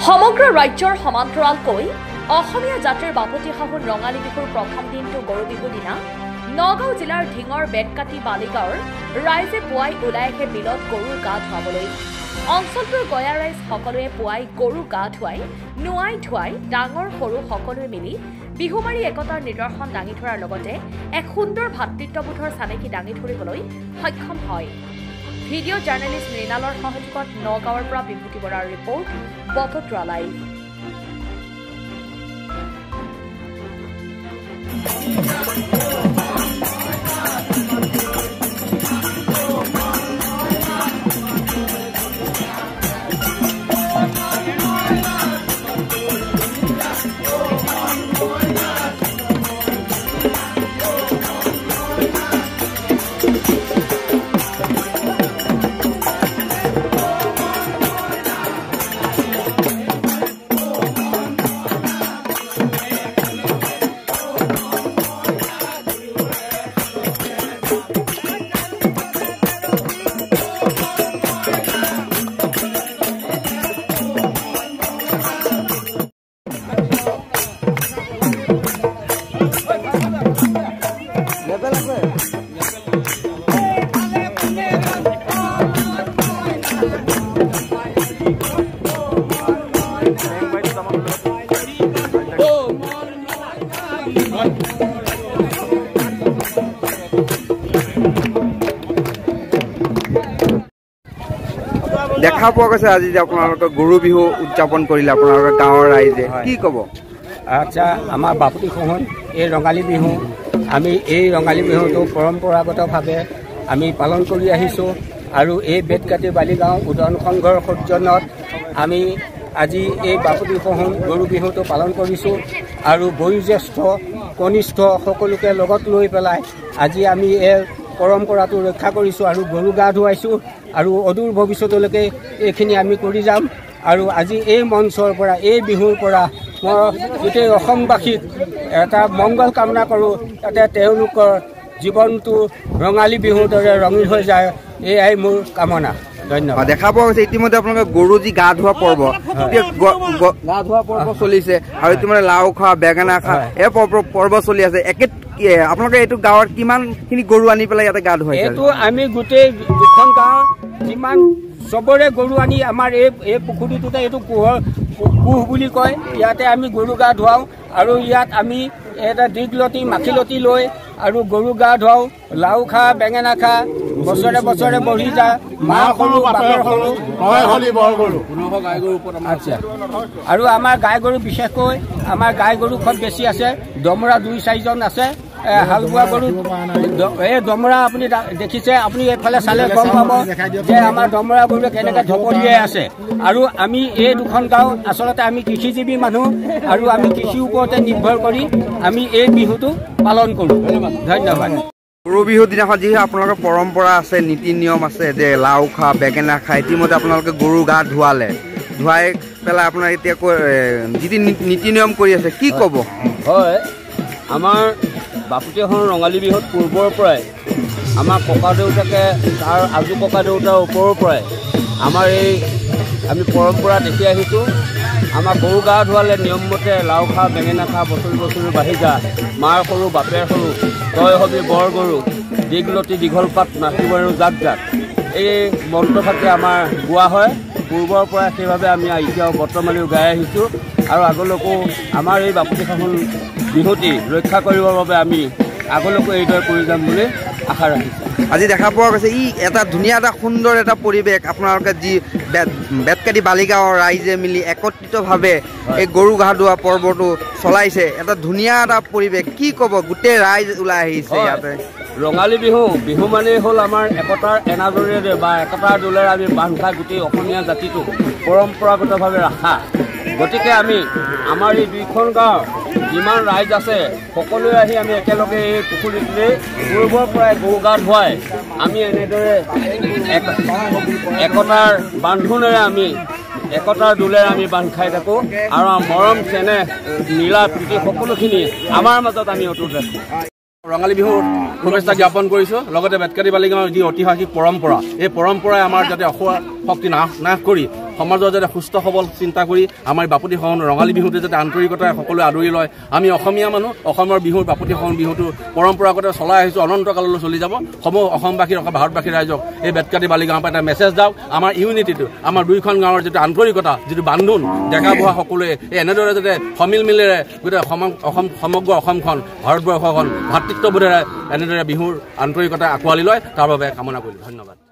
সমগ্ৰ ৰাজ্যৰ সমান্তৰালকৈ অসমীয়া জাতিৰ বাপতি সাহোন ৰঙালী বিহুৰ প্ৰথম দিনটো গৰু বিহু দিনা নগাঁও জিলাৰ ঢিঙৰ বেতকাটি বালিগাঁৱৰ ৰাইজে পুৱাই ওলাই আহে বিলত গৰুৰ গা ধুৱাবলৈ। অঞ্চলটোৰ গয়া ৰাইজ সকলোৱে পুৱাই গৰু গা ধুৱাই নোৱাই ধুৱাই ডাঙৰ সৰু সকলোৱে মিলি বিহুমাৰী একতাৰ নিদৰ্শন দাঙি ধৰাৰ লগতে এক সুন্দৰ ভাতৃত্ববোধৰ চানেকি দাঙি ধৰিবলৈ সক্ষম হয়। ভিডিঅ' জাৰ্নেলিষ্ট মৃণালৰ সহযোগত নগাঁৱৰ পৰা বিভূতি বৰাৰ ৰিপৰ্ট বটদ্ৰা লাইভ। দেখা পোৱা গৈছে আজি যে আপোনালোকে গৰু বিহু উদযাপন কৰিলে আপোনালোকৰ গাঁৱৰ ৰাইজে কি ক'ব? আচ্ছা, আমাৰ বাপতি সাহোন এই ৰঙালী বিহু, আমি এই ৰঙালী বিহুটো পৰম্পৰাগতভাৱে আমি পালন কৰি আহিছোঁ আৰু এই বেতকাটি বালিগাঁও উদয়ন সংঘৰ সৌজন্যত আমি আজি এই বাপতি সাহোন গৰু বিহুটো পালন কৰিছোঁ আৰু বয়োজ্যেষ্ঠ কনিষ্ঠ সকলোকে লগত লৈ পেলাই আজি আমি এই পৰম্পৰাটো ৰক্ষা কৰিছোঁ আৰু গৰু গা ধুৱাইছোঁ আৰু অদূৰ ভৱিষ্যতলৈকে এইখিনি আমি কৰি যাম। আৰু আজি এই মঞ্চৰ পৰা এই বিহুৰ পৰা মই গোটেই অসমবাসীক এটা মংগল কামনা কৰোঁ, যাতে তেওঁলোকৰ জীৱনটো ৰঙালী বিহুৰ দৰে ৰঙীন হৈ যায়, এয়াই মোৰ কামনা। ধন্যবাদ। দেখা পোৱা গৈছে ইতিমধ্যে আপোনালোকে গৰু যি গা ধোৱা পৰ্ব গা ধোৱা পৰ্ব চলিছে আৰু ইতিমধ্যে লাও খোৱা বেঙেনা খোৱা এই পৰ্ব চলি আছে। আপোনালোকে এইটো গাঁৱৰ কিমানখিনি গৰু আনি পেলাই ইয়াতে গা ধুৱাইছে? এইটো আমি গোটেই দুখন গাঁৱৰ যিমান চবৰে গৰু আনি আমাৰ এই পুখুৰীটোতে এইটো কুহ বুলি কয়, ইয়াতে আমি গৰু গা ধুৱাওঁ আৰু ইয়াত আমি এটা দীঘলতি মাখিলতি লৈ আৰু গৰু গা ধুৱাওঁ। লাও খা বেঙেনা খা বছৰে বছৰে বঢ়ি যা, মা সৰু বাপেৰ সৰু। আচ্ছা, আৰু আমাৰ গাই গৰু বিশেষকৈ আমাৰ গাই গৰু খুব বেছি আছে, দমৰা 2-4জন আছে। হাল বোৱা গৰু এই দমৰা আপুনি দেখিছে, আপুনি এইফালে চালে গম পাব যে আমাৰ দমৰা গৰু কেনেকৈ ঢপলিয়াই আছে। আৰু আমি এই দুখন গাঁও আচলতে আমি কৃষিজীৱী মানুহ আৰু আমি কৃষিৰ ওপৰতে নিৰ্ভৰ কৰি আমি এই বিহুটো পালন কৰোঁ। ধন্যবাদ। গৰু বিহুৰ দিনাখন যিহেতু আপোনালোকৰ পৰম্পৰা আছে, নীতি নিয়ম আছে যে লাও খা বেঙেনা খা, ইতিমধ্যে আপোনালোকে গৰু গা ধুৱালে, ধুৱাই পেলাই আপোনাৰ এতিয়া যি নীতি নিয়ম কৰি আছে কি ক'ব? হয়, আমাৰ বাপতি সাহোন ৰঙালী বিহুত পূৰ্বৰ পৰাই আমাৰ ককা দেউতাকে তাৰ আজু ককা দেউতাৰ ওপৰৰ পৰাই আমাৰ এই আমি পৰম্পৰা দেখি আহিছোঁ। আমাৰ গৰু গা ধুৱালে নিয়মমতে লাও খা বেঙেনা খা বছৰি বছৰি বাঢ়ি যা, মাৰ সৰু বাপেৰ সৰু, তই হবি বৰ গৰু, দীঘলতি দীঘল পাত নাচিব আৰু জাক জাক, এই মন্ত্ৰফাকে আমাৰ গোৱা হয় পূৰ্বৰ পৰা। সেইবাবে আমি এতিয়াও বৰ্তমানেও গাই আহিছোঁ আৰু আগলৈকো আমাৰ এই বাপতি সাহোন বিহুটি ৰক্ষা কৰিবৰ বাবে আমি আগলৈকো এইদৰে কৰি যাম বুলি আশা ৰাখিছোঁ। আজি দেখা পোৱা গৈছে এটা ধুনীয়া এটা সুন্দৰ এটা পৰিৱেশ, আপোনালোকে যি বেতকাটি বালিগাঁৱৰ ৰাইজে মিলি একত্ৰিতভাৱে এই গৰু গা ধোৱা পৰ্বটো চলাইছে, এটা ধুনীয়া এটা পৰিৱেশ। কি ক'ব? গোটেই ৰাইজ ওলাই আহিছে ইয়াতে। ৰঙালী বিহু মানেই হ'ল আমাৰ একতাৰ এনাজৰীৰে বা একতাৰ দোলেৰে আমি বান্ধ খাই গোটেই অসমীয়া জাতিটোক পৰম্পৰাগতভাৱে ৰখা। গতিকে আমি আমাৰ এই দুইখন গাঁৱৰ যিমান ৰাইজ আছে সকলোৱে আহি আমি একেলগে এই পুখুৰীটোতে পূৰ্বৰ পৰাই গৰু গা ধুৱাই আমি এনেদৰে একতাৰ বান্ধোনেৰে আমি একতাৰ দোলেৰে আমি বান্ধ খাই থাকোঁ আৰু মৰম চেনেহ মিলা প্ৰীতি সকলোখিনি আমাৰ মাজত আমি অটুট ৰাখোঁ। ৰঙালী বিহুৰ শুভেচ্ছা জ্ঞাপন কৰিছোঁ। লগতে বেতকাটি বালিগাঁৱৰ যি ঐতিহাসিক পৰম্পৰা, এই পৰম্পৰাই আমাৰ যাতে অসুৰ শক্তি নাশ কৰি সমাজৰ যাতে সুস্থ সবল চিন্তা কৰি আমাৰ বাপুতিসাহোন ৰঙালী বিহুতে যাতে আন্তৰিকতাৰে সকলোৱে আদৰি লয়। আমি অসমীয়া মানুহ, অসমৰ বিহুৰ বাপুতিসাহোন বিহুটো পৰম্পৰাগতে চলাই আহিছোঁ, অনন্তকাললৈ চলি যাব। সমূহ অসমবাসী ভাৰতবাসী ৰাইজক এই বেতকাটি বালিগাঁৱৰ পৰা এটা মেছেজ যাওক, আমাৰ ইউনিটিটো, আমাৰ দুইখন গাঁৱৰ যিটো আন্তৰিকতা, যিটো বান্ধোন ডেকা বুঢ়া সকলোৱে এনেদৰে যাতে সমিল মিলেৰে গোটেই সমগ্ৰ অসমখন, ভাৰতবৰ্ষখন ভাতৃত্ববোধেৰে এনেদৰে বিহুৰ আন্তৰিকতা আঁকোৱালি লয়, তাৰ বাবে কামনা কৰিলোঁ। ধন্যবাদ।